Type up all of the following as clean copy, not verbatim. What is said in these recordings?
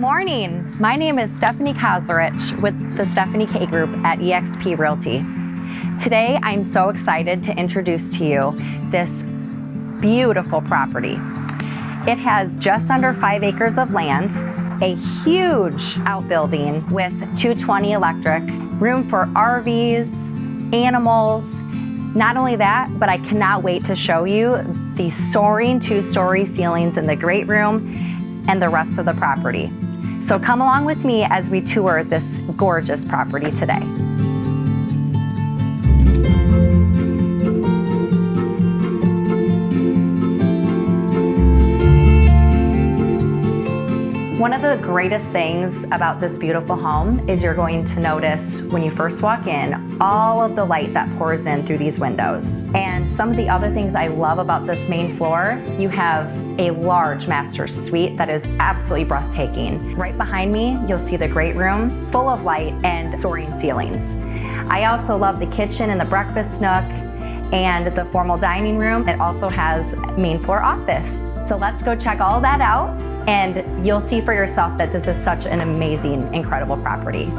morning. My name is Stephanie Kozlerich with the Stephanie K Group at eXp Realty. Today, I'm so excited to introduce to you this beautiful property. It has just under 5 acres of land, a huge outbuilding with 220 electric, room for RVs, animals. Not only that, but I cannot wait to show you the soaring 2-story ceilings in the great room and the rest of the property. So come along with me as we tour this gorgeous property today. One of the greatest things about this beautiful home is you're going to notice when you first walk in, all of the light that pours in through these windows. And some of the other things I love about this main floor, you have a large master suite that is absolutely breathtaking. Right behind me, you'll see the great room, full of light and soaring ceilings. I also love the kitchen and the breakfast nook and the formal dining room. It also has main floor office. So let's go check all that out, and you'll see for yourself that this is such an amazing, incredible property.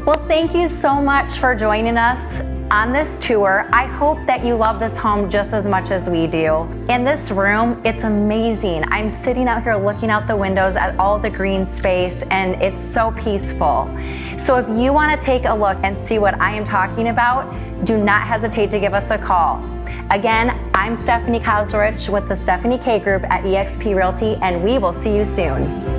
Well, thank you so much for joining us on this tour. I hope that you love this home just as much as we do. In this room, it's amazing. I'm sitting out here looking out the windows at all the green space, and it's so peaceful. So if you want to take a look and see what I am talking about, do not hesitate to give us a call. Again, I'm Stephanie Kozlerich with the Stephanie K Group at eXp Realty, and we will see you soon.